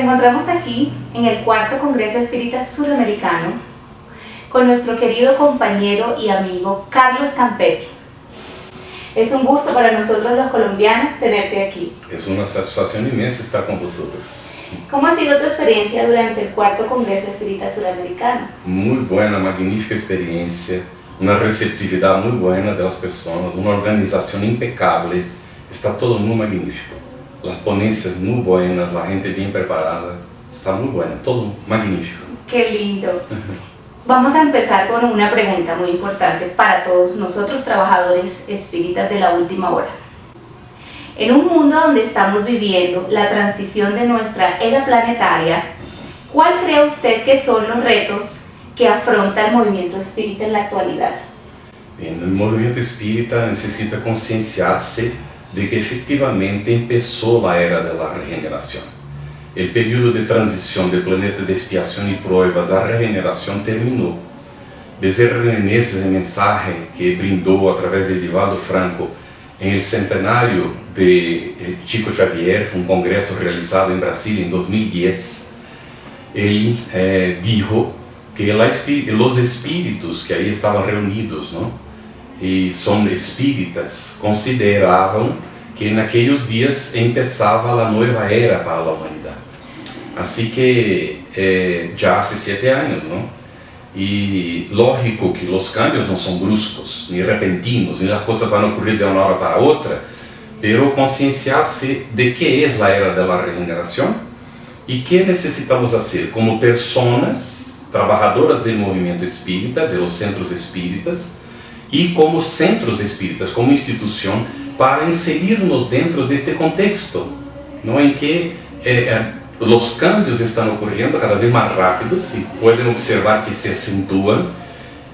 encontramos aquí en el cuarto Congreso Espírita Suramericano con nuestro querido compañero y amigo Carlos Campetti. Es un gusto para nosotros los colombianos tenerte aquí. Es una satisfacción inmensa estar con vosotros. ¿Cómo ha sido tu experiencia durante el cuarto Congreso Espírita Suramericano? Muy buena, magnífica experiencia, una receptividad muy buena de las personas, una organización impecable, está todo muy magnífico. Las ponencias muy buenas, la gente bien preparada, está muy buena, todo magnífico. ¡Qué lindo! Vamos a empezar con una pregunta muy importante para todos nosotros trabajadores espíritas de la última hora. En un mundo donde estamos viviendo la transición de nuestra era planetaria, ¿cuál cree usted que son los retos que afronta el movimiento espírita en la actualidad? Bien, el movimiento espírita necesita concienciarse de que efectivamente empezó la era de la regeneración. El periodo de transición del planeta de expiación y pruebas a regeneración terminó. Bezerra de Menezes, el mensaje que brindó a través de Divaldo Franco en el centenario de Chico Xavier, un congreso realizado en Brasil en 2010, él dijo que los espíritus que ahí estaban reunidos, ¿no? Y son espíritas, consideraban que en aquellos días empezaba la nueva era para la humanidad. Así que ya hace 7 años, ¿no? Y lógico que los cambios no son bruscos, ni repentinos, ni las cosas van a ocurrir de una hora para otra, pero concienciarse de qué es la era de la regeneración y qué necesitamos hacer como personas, trabajadoras del movimiento espírita, de los centros espíritas, y como centros espíritas, como institución, para inserirnos dentro de este contexto, ¿no? En que los cambios están ocurriendo cada vez más rápidos y pueden observar que se acentúan.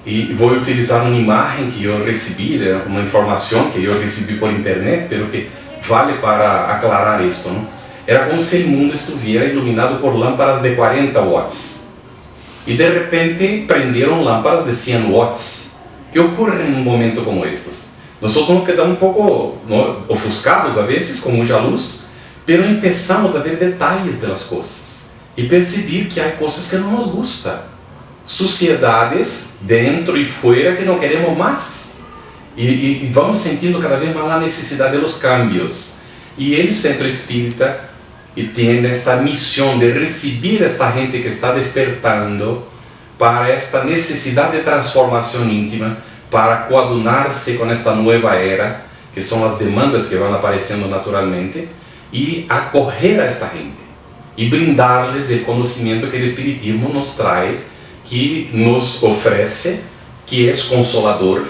Y voy a utilizar una imagen que yo recibí, una información que yo recibí por internet, pero que vale para aclarar esto, ¿no? Era como si el mundo estuviera iluminado por lámparas de 40 watts. Y de repente prendieron lámparas de 100 watts. ¿Qué ocurre en un momento como estos? Nosotros nos quedamos un poco, ¿no?, ofuscados a veces con mucha luz, pero empezamos a ver detalles de las cosas y percibir que hay cosas que no nos gustan, suciedades dentro y fuera que no queremos más, y vamos sintiendo cada vez más la necesidad de los cambios. Y el centro espírita tiene esta misión de recibir a esta gente que está despertando para esta necesidad de transformación íntima, para coadunarse con esta nueva era, que son las demandas que van apareciendo naturalmente, y acoger a esta gente, y brindarles el conocimiento que el espiritismo nos trae, que nos ofrece, que es consolador,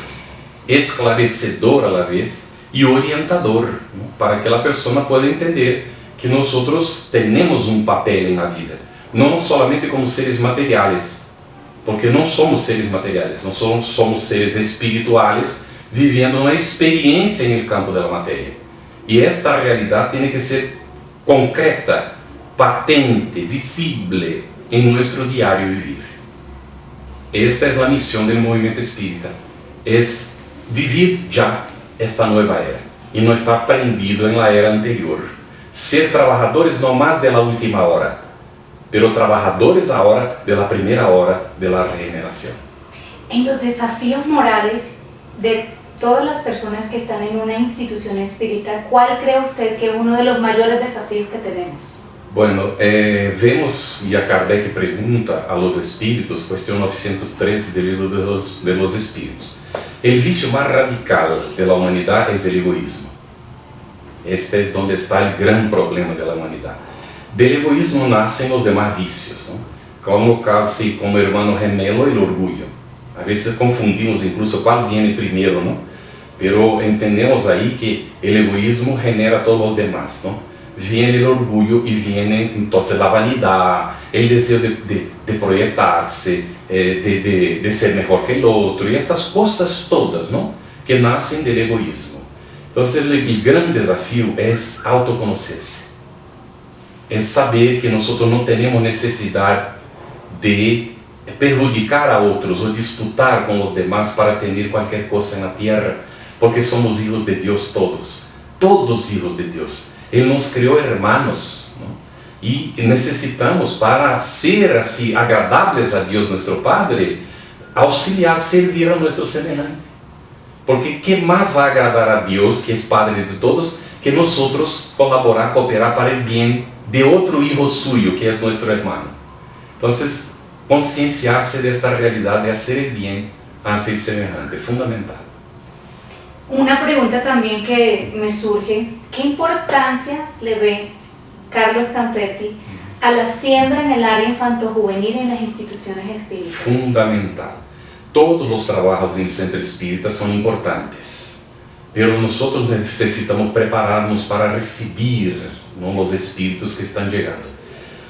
esclarecedor a la vez, y orientador, ¿no?, para que la persona pueda entender que nosotros tenemos un papel en la vida, no solamente como seres materiales, porque no somos seres materiales, no somos seres espirituales viviendo una experiencia en el campo de la materia. Y esta realidad tiene que ser concreta, patente, visible en nuestro diario vivir. Esta es la misión del movimiento espírita, es vivir ya esta nueva era y no estar prendido en la era anterior. Ser trabajadores no más de la última hora, pero trabajadores ahora de la primera hora de la regeneración. En los desafíos morales de todas las personas que están en una institución espírita, ¿cuál cree usted que es uno de los mayores desafíos que tenemos? Bueno, vemos, y a Kardec pregunta a los espíritus, cuestión 913 del libro de los espíritus, el vicio más radical de la humanidad es el egoísmo. Este es donde está el gran problema de la humanidad. Del egoísmo nacen los demás vicios, ¿no? Como casi como hermano gemelo el orgullo. A veces confundimos incluso cuál viene primero, ¿no? Pero entendemos ahí que el egoísmo genera todos los demás, ¿no? Viene el orgullo y viene entonces la vanidad, el deseo de proyectarse, de ser mejor que el otro, y estas cosas todas, ¿no?, que nacen del egoísmo. Entonces el gran desafío es autoconocerse. Es saber que nosotros no tenemos necesidad de perjudicar a otros o disputar con los demás para tener cualquier cosa en la tierra, porque somos hijos de Dios todos hijos de Dios. Él nos creó hermanos, ¿no? Y necesitamos, para ser así agradables a Dios nuestro Padre, auxiliar, servir a nuestro semejante. Porque ¿qué más va a agradar a Dios, que es Padre de todos, que nosotros colaborar, cooperar para el bien de otro hijo suyo, que es nuestro hermano? Entonces, concienciarse de esta realidad de hacer el bien hacia el semejante, fundamental. Una pregunta también que me surge, ¿qué importancia le ve Carlos Campetti a la siembra en el área infanto-juvenil en las instituciones espíritas? Fundamental. Todos los trabajos en el centro espírita son importantes, pero nosotros necesitamos prepararnos para recibir, ¿no?, los espíritus que están llegando.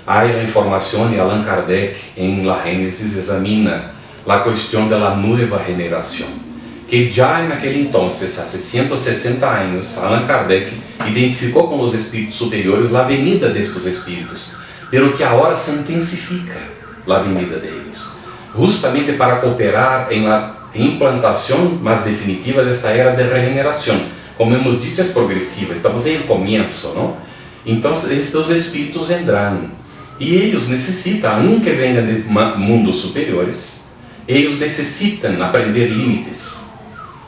Hay la información, y Allan Kardec en la Génesis examina la cuestión de la nueva generación, que ya en aquel entonces, hace 160 años, Allan Kardec identificó con los espíritus superiores la venida de estos espíritus, pero que ahora se intensifica la venida de ellos, justamente para cooperar en la implantación más definitiva de esta era de regeneración. Como hemos dicho, es progresiva, estamos en el comienzo, ¿no? Entonces estos espíritus vendrán, y ellos necesitan, aunque vengan de mundos superiores, ellos necesitan aprender límites.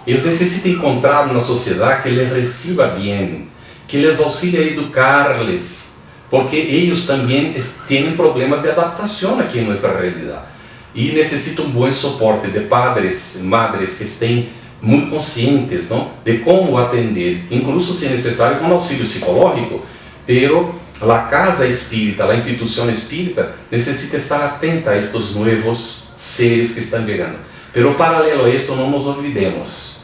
Ellos necesitan encontrar una sociedad que les reciba bien, que les auxilie a educarles, porque ellos también tienen problemas de adaptación aquí en nuestra realidad. Y necesitan un buen soporte de padres, madres que estén muy conscientes, ¿no?, de cómo atender, incluso si es necesario con auxilio psicológico, pero la casa espírita, la institución espírita, necesita estar atenta a estos nuevos seres que están llegando. Pero paralelo a esto, no nos olvidemos,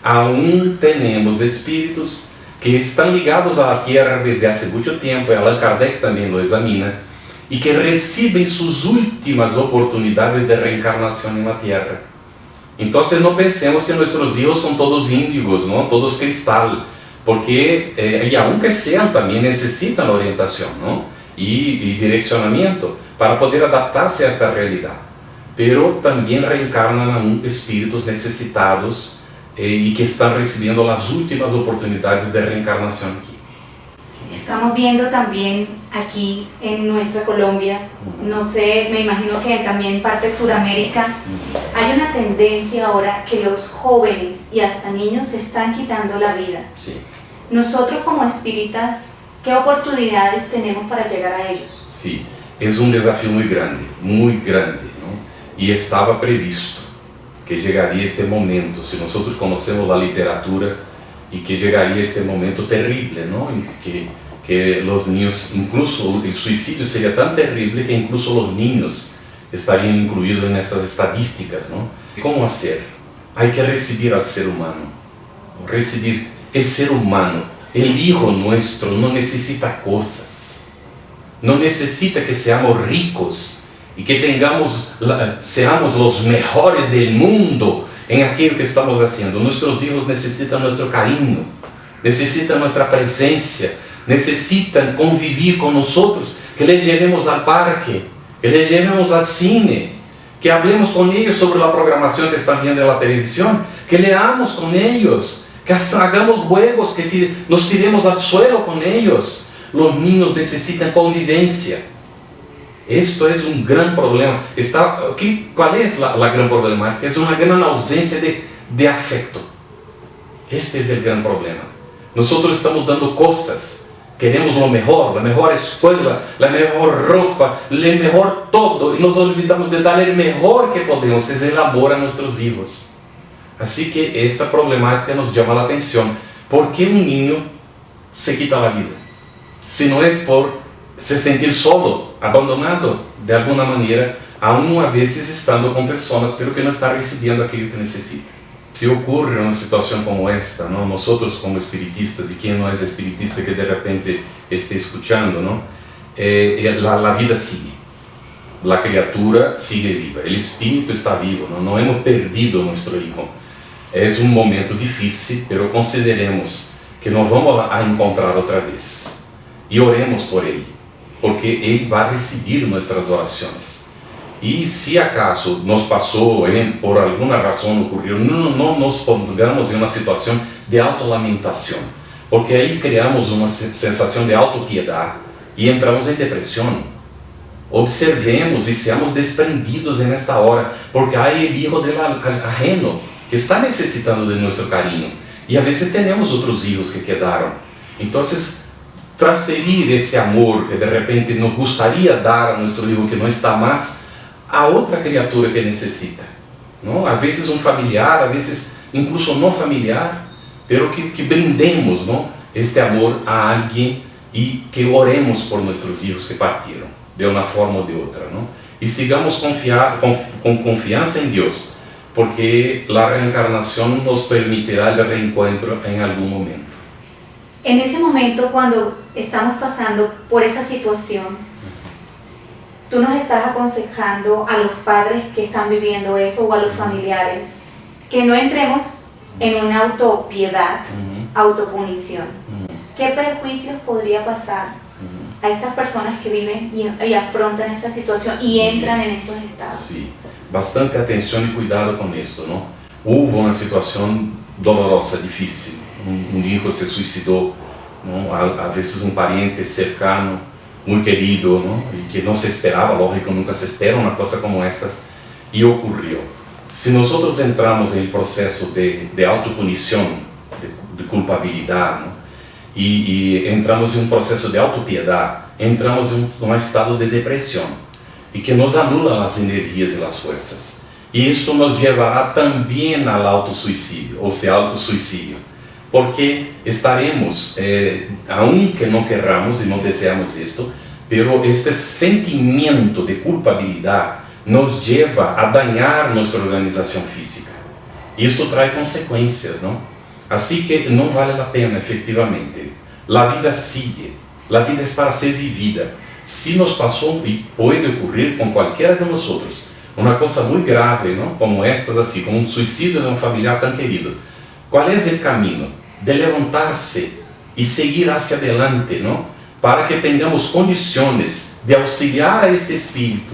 aún tenemos espíritus que están ligados a la tierra desde hace mucho tiempo, y Allan Kardec también lo examina, y que reciben sus últimas oportunidades de reencarnación en la tierra. Entonces no pensemos que nuestros hijos son todos índigos, ¿no?, todos cristal, porque y aunque sean, también necesitan orientación, ¿no?, y direccionamiento para poder adaptarse a esta realidad. Pero también reencarnan a espíritus necesitados y que están recibiendo las últimas oportunidades de reencarnación aquí. Estamos viendo también aquí en nuestra Colombia, no sé, me imagino que también en parte de Sudamérica, hay una tendencia ahora que los jóvenes y hasta niños se están quitando la vida. Sí. Nosotros como espíritas, ¿qué oportunidades tenemos para llegar a ellos? Sí, es un desafío muy grande, ¿no? Y estaba previsto que llegaría este momento, si nosotros conocemos la literatura, y que llegaría este momento terrible, ¿no?, en que los niños, incluso el suicidio sería tan terrible que incluso los niños estarían incluidos en estas estadísticas, ¿no? ¿Cómo hacer? Hay que recibir al ser humano, recibir el ser humano. El hijo nuestro no necesita cosas, no necesita que seamos ricos y que seamos los mejores del mundo en aquello que estamos haciendo. Nuestros hijos necesitan nuestro cariño, necesitan nuestra presencia, necesitan convivir con nosotros, que les llevemos al parque, que les llevemos al cine, que hablemos con ellos sobre la programación que están viendo en la televisión, que leamos con ellos, que hagamos juegos, que nos tiremos al suelo con ellos. Los niños necesitan convivencia. Esto es un gran problema. ¿Cuál es la gran problemática? Es una gran ausencia de afecto. Este es el gran problema. Nosotros estamos dando cosas, queremos lo mejor, la mejor escuela, la mejor ropa, el mejor todo, y nos olvidamos de dar el mejor que podemos, que es el amor a nuestros hijos. Así que esta problemática nos llama la atención. ¿Por qué un niño se quita la vida? Si no es por se sentir solo, abandonado de alguna manera, aún a veces estando con personas, pero que no está recibiendo aquello que necesita. Si ocurre una situación como esta, ¿no?, nosotros como espiritistas, y quien no es espiritista que de repente esté escuchando, ¿no?, la vida sigue, la criatura sigue viva, el espíritu está vivo, no hemos perdido nuestro hijo. Es un momento difícil, pero consideremos que nos vamos a encontrar otra vez y oremos por él, porque él va a recibir nuestras oraciones. Y si acaso nos pasó, por alguna razón ocurrió, no nos pongamos en una situación de autolamentación, porque ahí creamos una sensación de autopiedad y entramos en depresión. Observemos y seamos desprendidos en esta hora, porque hay el hijo del ajeno que está necesitando de nuestro cariño, y a veces tenemos otros hijos que quedaron. Entonces, transferir ese amor que de repente nos gustaría dar a nuestro hijo que no está más, a otra criatura que necesita, ¿no? A veces un familiar, a veces incluso no familiar, pero que brindemos, ¿no?, este amor a alguien y que oremos por nuestros hijos que partieron, de una forma o de otra, ¿no? Y sigamos con confianza en Dios, porque la reencarnación nos permitirá el reencuentro en algún momento. En ese momento, cuando estamos pasando por esa situación, tú nos estás aconsejando a los padres que están viviendo eso o a los familiares que no entremos en una autopiedad, autopunición. ¿Qué perjuicios podría pasar a estas personas que viven y afrontan esa situación y entran en estos estados? Sí, bastante atención y cuidado con esto, ¿no? Hubo una situación dolorosa, difícil. Un hijo se suicidó, ¿no? A veces un pariente cercano, muy querido, ¿no? Y que no se esperaba, lógico, nunca se espera una cosa como estas, y ocurrió. Si nosotros entramos en el proceso de autopunición, de culpabilidad, ¿no?, y entramos en un proceso de autopiedad, entramos en un estado de depresión, y que nos anula las energías y las fuerzas. Y esto nos llevará también al autosuicidio, o sea, autosuicidio, porque estaremos, aunque no querramos y no deseamos esto, pero este sentimiento de culpabilidad nos lleva a dañar nuestra organización física. Y esto trae consecuencias, ¿no? Así que no vale la pena, efectivamente. La vida sigue, la vida es para ser vivida. Si nos pasó, y puede ocurrir con cualquiera de nosotros, una cosa muy grave, ¿no?, como estas, así, como un suicidio de un familiar tan querido, ¿cuál es el camino? De levantarse y seguir hacia adelante, ¿no?, para que tengamos condiciones de auxiliar a este espíritu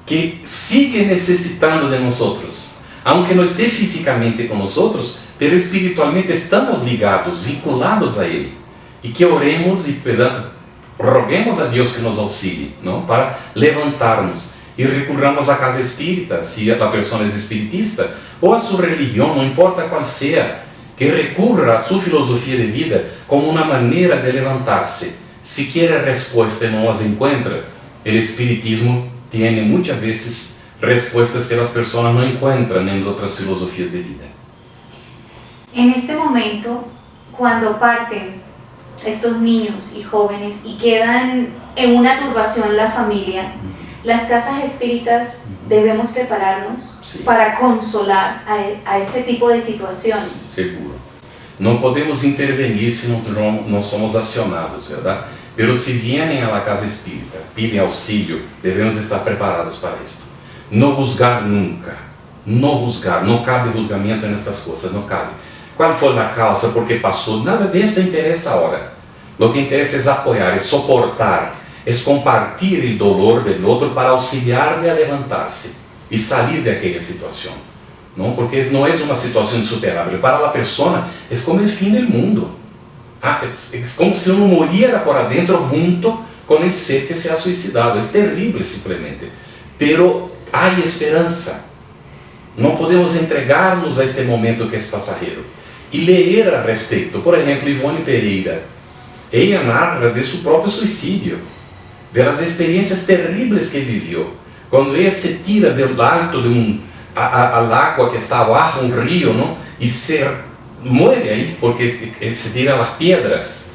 que sigue necesitando de nosotros, aunque no esté físicamente con nosotros, pero espiritualmente estamos ligados, vinculados a Él, y que oremos y roguemos a Dios que nos auxilie, ¿no?, para levantarnos y recurramos a casa espírita, si la persona es espiritista, o a su religión, no importa cuál sea, que recurra a su filosofía de vida como una manera de levantarse. Si quiere respuesta y no las encuentra, el espiritismo tiene muchas veces respuestas que las personas no encuentran en otras filosofías de vida. En este momento, cuando parten estos niños y jóvenes y quedan en una turbación la familia, las casas espíritas debemos prepararnos para consolar a este tipo de situaciones. Seguro. No podemos intervenir si no somos accionados, ¿verdad? Pero si vienen a la casa espírita, piden auxilio, debemos estar preparados para esto. No juzgar nunca, no cabe juzgamento en estas cosas, no cabe. ¿Cuál fue la causa? ¿Por qué pasó? Nada de esto interesa ahora. Lo que interesa es apoyar, es soportar, es compartir el dolor del otro para auxiliarle a levantarse y salir de aquella situación, ¿no? Porque no es una situación insuperable. Para la persona es como el fin del mundo. Es como si uno muriera por adentro junto con el ser que se ha suicidado. Es terrible simplemente. Pero hay esperanza. No podemos entregarnos a este momento que es pasajero. Y leer al respecto. Por ejemplo, Ivone Pereira. Ella narra de su propio suicidio, de las experiencias terribles que vivió. Cuando ella se tira del alto al agua que está abajo, un río, ¿no?, y se muere ahí porque se tira las piedras.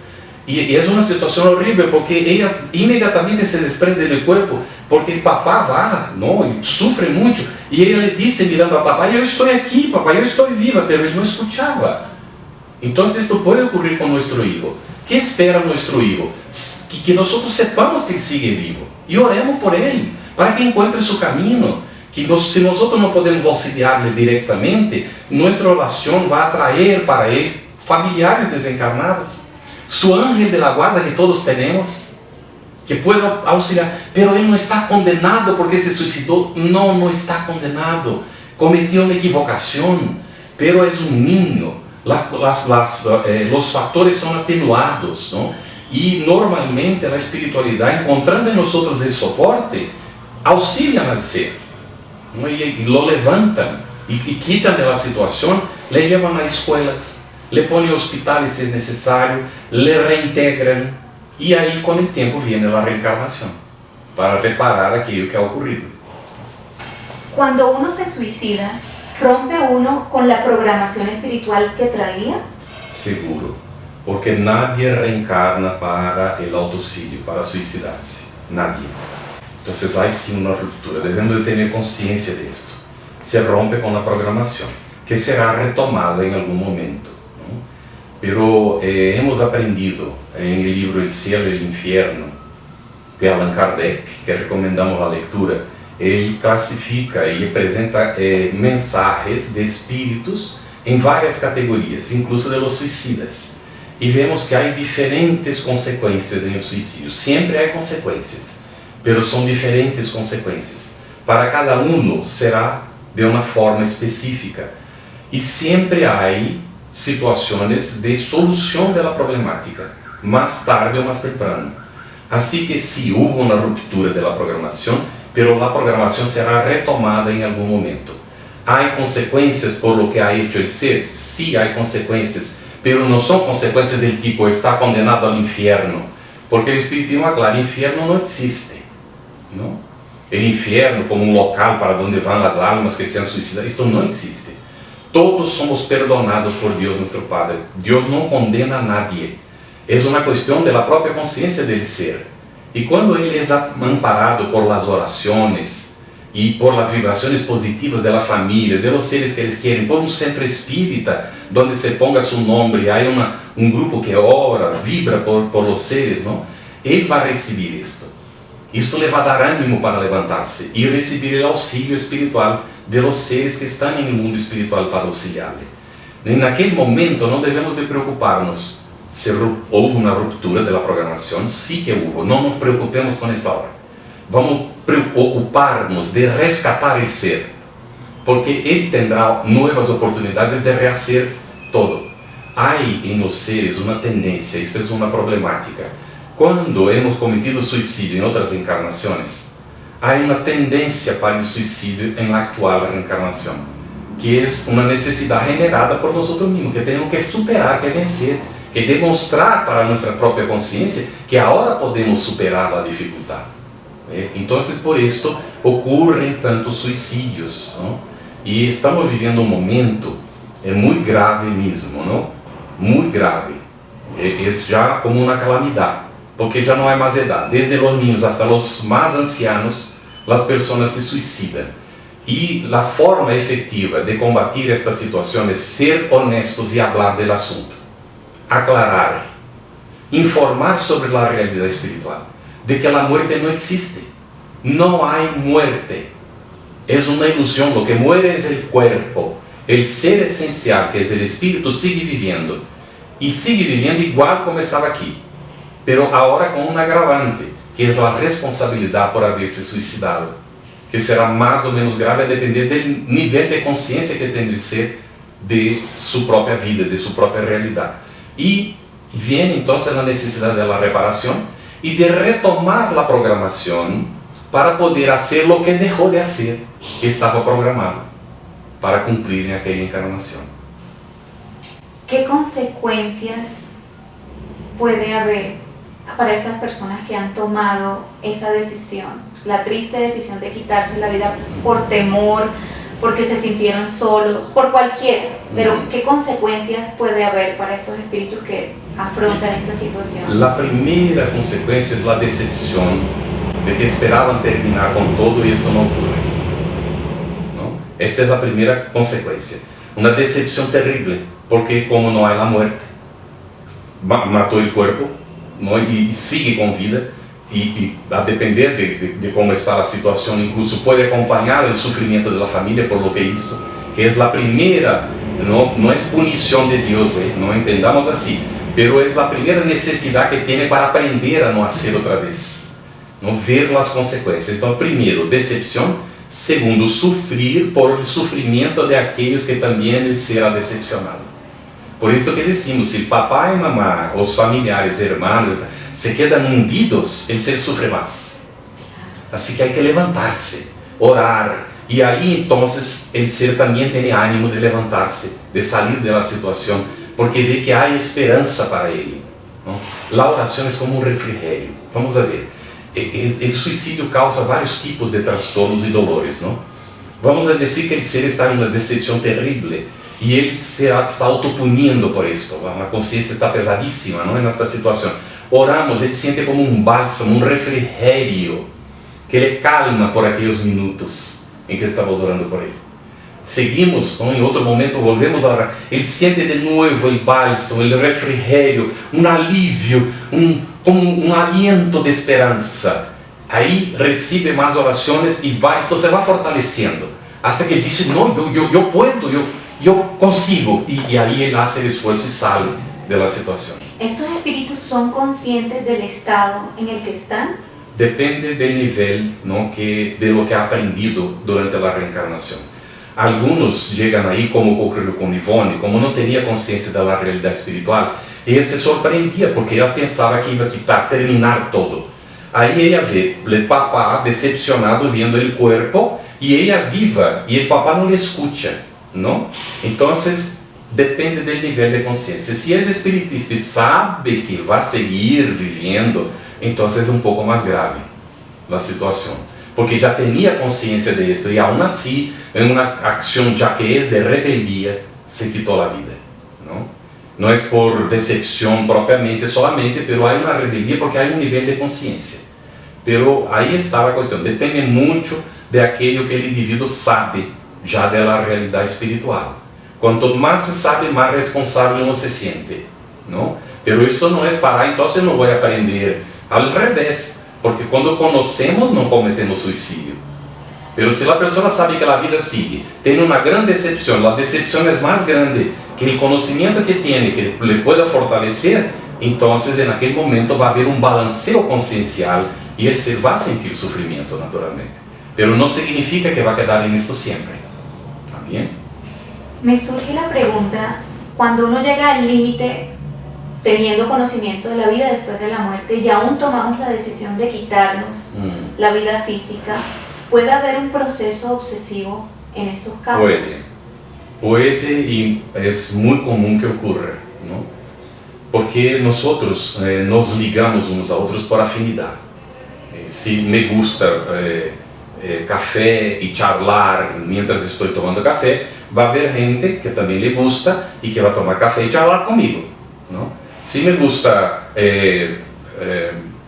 Y es una situación horrible porque ella inmediatamente se desprende del cuerpo, porque el papá va, ¿no?, y sufre mucho. Y ella le dice mirando a papá: yo estoy aquí, papá, yo estoy viva, pero él no escuchaba. Entonces esto puede ocurrir con nuestro hijo. ¿Qué espera nuestro hijo? Que nosotros sepamos que él sigue vivo y oremos por él, para que encuentre su camino. Si nosotros no podemos auxiliarle directamente, nuestra oración va a atraer para él familiares desencarnados, su ángel de la guarda que todos tenemos, que pueda auxiliar. Pero él no está condenado porque se suicidó. No está condenado. Cometió una equivocación, pero es un niño. Los factores son atenuados, ¿no? Y normalmente la espiritualidad, encontrando en nosotros el soporte, auxilian al ser, ¿no? Y lo levantan y quitan de la situación, le llevan a escuelas, le ponen hospitales si es necesario, le reintegran, y ahí con el tiempo viene la reencarnación para reparar aquello que ha ocurrido. Cuando uno se suicida, ¿rompe uno con la programación espiritual que traía? Seguro, porque nadie reencarna para el autoauxilio, para suicidarse, nadie. Entonces hay sí una ruptura, debemos de tener conciencia de esto. Se rompe con la programación, que será retomada en algún momento, ¿no? Pero hemos aprendido en el libro El cielo y el infierno, de Allan Kardec, que recomendamos la lectura. Él clasifica y presenta mensajes de espíritus en varias categorías, incluso de los suicidas. Y vemos que hay diferentes consecuencias en el suicidio. Siempre hay consecuencias, pero son diferentes consecuencias. Para cada uno será de una forma específica. Y siempre hay situaciones de solución de la problemática, más tarde o más temprano. Así que sí, hubo una ruptura de la programación, pero la programación será retomada en algún momento. ¿Hay consecuencias por lo que ha hecho el ser? Sí hay consecuencias, pero no son consecuencias del tipo está condenado al infierno, porque el espiritismo aclara, el infierno no existe, ¿no? El infierno como un local para donde van las almas que se han suicidado, esto no existe. Todos somos perdonados por Dios nuestro Padre. Dios no condena a nadie. Es una cuestión de la propia conciencia del ser. Y cuando Él es amparado por las oraciones y por las vibraciones positivas de la familia, de los seres que les quieren, por un centro espírita donde se ponga su nombre, hay un grupo que ora, vibra por los seres, ¿no? Él va a recibir esto. Esto le va a dar ánimo para levantarse y recibir el auxilio espiritual de los seres que están en el mundo espiritual para auxiliarle. En aquel momento no debemos de preocuparnos si hubo una ruptura de la programación. Sí que hubo, no nos preocupemos con esto ahora. Vamos a preocuparnos de rescatar el ser, porque él tendrá nuevas oportunidades de rehacer todo. Hay en los seres una tendencia, esto es una problemática. Cuando hemos cometido suicidio en otras encarnaciones, hay una tendencia para el suicidio en la actual reencarnación, que es una necesidad generada por nosotros mismos, que tenemos que superar, que vencer, que demostrar para nuestra propia conciencia que ahora podemos superar la dificultad. Entonces, por esto ocurren tantos suicidios, ¿no? Y estamos viviendo un momento muy grave mismo, ¿no? Muy grave. Es ya como una calamidad, porque ya no hay más edad. Desde los niños hasta los más ancianos, las personas se suicidan. Y la forma efectiva de combatir esta situación es ser honestos y hablar del asunto. Aclarar, informar sobre la realidad espiritual, de que la muerte no existe. No hay muerte. Es una ilusión. Lo que muere es el cuerpo. El ser esencial, que es el espíritu, sigue viviendo. Y sigue viviendo igual como estaba aquí. Pero ahora con un agravante, que es la responsabilidad por haberse suicidado, que será más o menos grave a depender del nivel de conciencia que tem el ser de su propia vida, de su propia realidad. Y viene entonces la necesidad de la reparación y de retomar la programación para poder hacer lo que dejó de hacer, que estaba programado para cumplir en aquella encarnación. ¿Qué consecuencias puede haber para estas personas que han tomado esa decisión, la triste decisión de quitarse la vida por temor, porque se sintieron solos, por cualquiera? Pero ¿qué consecuencias puede haber para estos espíritus que afrontan esta situación? La primera consecuencia es la decepción de que esperaban terminar con todo y esto no ocurre, ¿no? Esta es la primera consecuencia, una decepción terrible, porque como no hay la muerte, mató el cuerpo, ¿no? Y sigue con vida, y a depender de cómo está la situación, incluso puede acompañar el sufrimiento de la familia por lo que hizo, que es la primera, no es punición de Dios, no entendamos así, pero es la primera necesidad que tiene para aprender a no hacer otra vez, no ver las consecuencias. Entonces, primero, decepción; segundo, sufrir por el sufrimiento de aquellos que también el ser ha decepcionado. Por esto que decimos, si papá y mamá, os familiares, hermanos, se quedan hundidos, el ser sufre más. Así que hay que levantarse, orar, y ahí entonces el ser también tiene ánimo de levantarse, de salir de la situación, porque ve que hay esperanza para él, ¿no? La oración es como un refrigerio. Vamos a ver, el suicidio causa varios tipos de trastornos y dolores, ¿no? Vamos a decir que el ser está en una decepción terrible y él se está autopuniendo por esto, la conciencia está pesadísima, ¿no? En esta situación. Oramos, él siente como un bálsamo, un refrigerio que le calma por aquellos minutos en que estamos orando por él. Seguimos, ¿no? En otro momento volvemos a orar, él siente de nuevo el bálsamo, el refrigerio, un alivio, como un aliento de esperanza. Ahí recibe más oraciones y esto se va fortaleciendo, hasta que él dice, no, yo puedo, yo consigo, y ahí él hace el esfuerzo y sale de la situación. ¿Estos espíritus son conscientes del estado en el que están? Depende del nivel, ¿no? de lo que ha aprendido durante la reencarnación. Algunos llegan ahí, como ocurrió con Ivone, como no tenía conciencia de la realidad espiritual, ella se sorprendía porque ella pensaba que iba a terminar todo. Ahí ella ve el papá decepcionado viendo el cuerpo y ella viva y el papá no le escucha, ¿no? Entonces depende del nivel de conciencia. Si es espiritista y sabe que va a seguir viviendo, entonces es un poco más grave la situación, porque ya tenía conciencia de esto y aún así, en una acción ya que es de rebeldía, se quitó la vida, ¿no? No es por decepción propiamente solamente, pero hay una rebeldía porque hay un nivel de conciencia. Pero ahí está la cuestión, depende mucho de aquello que el individuo sabe ya de la realidad espiritual. Cuanto más se sabe, más responsable uno se siente, ¿no? Pero esto no es para, entonces no voy a aprender. Al revés, porque cuando conocemos no cometemos suicidio. Pero si la persona sabe que la vida sigue, tiene una gran decepción, la decepción es más grande que el conocimiento que tiene, que le pueda fortalecer, entonces en aquel momento va a haber un balanceo conciencial y el ser va a sentir sufrimiento naturalmente. Pero no significa que va a quedar en esto siempre. ¿Está bien? Me surge la pregunta, cuando uno llega al límite teniendo conocimiento de la vida después de la muerte y aún tomamos la decisión de quitarnos la vida física, ¿puede haber un proceso obsesivo en estos casos? Puede y es muy común que ocurra, ¿no? Porque nosotros nos ligamos unos a otros por afinidad. Si me gusta café y charlar mientras estoy tomando café, va a haber gente que también le gusta y que va a tomar café y charlar conmigo, ¿no? Si me gusta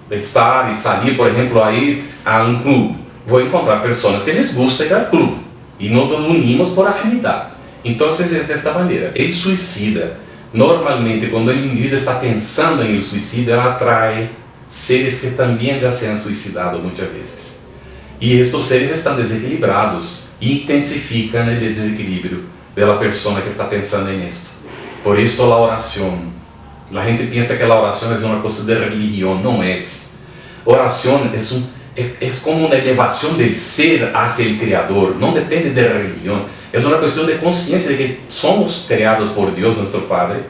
estar y salir, por ejemplo, a ir a un club, voy a encontrar personas que les gusta ir al club y nos unimos por afinidad. Entonces es de esta manera. El suicida, normalmente cuando el individuo está pensando en el suicidio, él atrae seres que también ya se han suicidado muchas veces. Y estos seres están desequilibrados e intensifican el desequilibrio de la persona que está pensando en esto. Por esto la oración. La gente piensa que la oración es una cosa de religión, no es. Oración es como una elevación del ser hacia el Creador, no depende de religión. Es una cuestión de conciencia de que somos creados por Dios, nuestro Padre,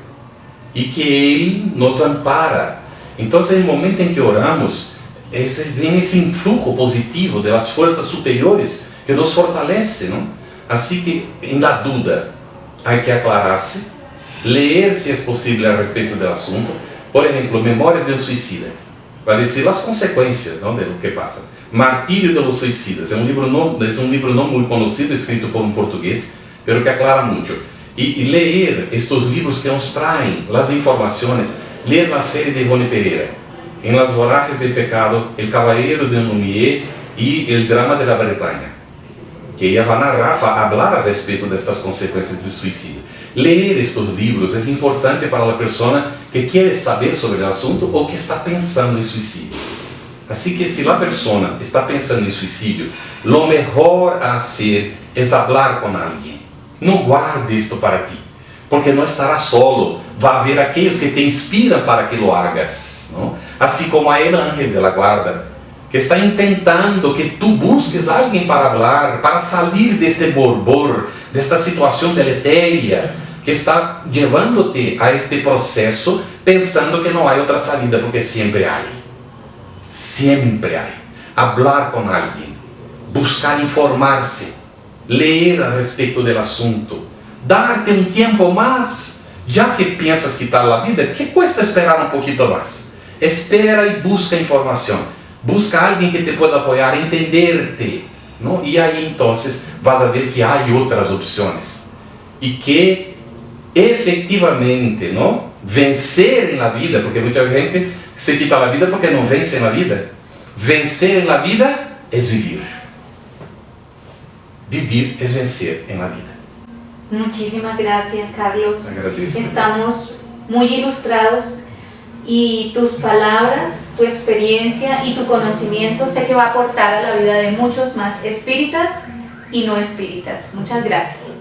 y que Él nos ampara. Entonces, en el momento en que oramos, viene ese influjo positivo de las fuerzas superiores que nos fortalece, ¿no? Así que, en la duda, hay que aclararse, leer si es posible al respecto del asunto. Por ejemplo, Memorias de un Suicida, va a decir las consecuencias, ¿no? De lo que pasa. Martirio de los Suicidas, es un libro no muy conocido, escrito por un portugués, pero que aclara mucho. Y leer estos libros que nos traen las informaciones, leer la serie de Ivone Pereira, En las vorajes del pecado, El caballero de Lumière y El drama de la Bretaña, que ella va a narrar, va a hablar al respecto de estas consecuencias del suicidio. Leer estos libros es importante para la persona que quiere saber sobre el asunto o que está pensando en suicidio. Así que si la persona está pensando en suicidio, lo mejor a hacer es hablar con alguien. No guarde esto para ti, porque no estarás solo. Va a haber aquellos que te inspiran para que lo hagas, ¿no? Así como a el ángel de la guarda, que está intentando que tú busques a alguien para hablar, para salir de este borbor, de esta situación deletérea, que está llevándote a este proceso pensando que no hay otra salida, porque siempre hay. Siempre hay. Hablar con alguien, buscar informarse, leer al respecto del asunto, darte un tiempo más, ya que piensas quitar la vida, ¿qué cuesta esperar un poquito más? Espera y busca información, busca a alguien que te pueda apoyar, entenderte, ¿no? Y ahí entonces vas a ver que hay otras opciones y que efectivamente, ¿no? Vencer en la vida, porque mucha gente se quita la vida porque no vence en la vida. Vencer en la vida es vivir. Vivir es vencer en la vida. Muchísimas gracias, Carlos. Agradezco. Estamos muy ilustrados y tus palabras, tu experiencia y tu conocimiento sé que va a aportar a la vida de muchos más espíritas y no espíritas. Muchas gracias.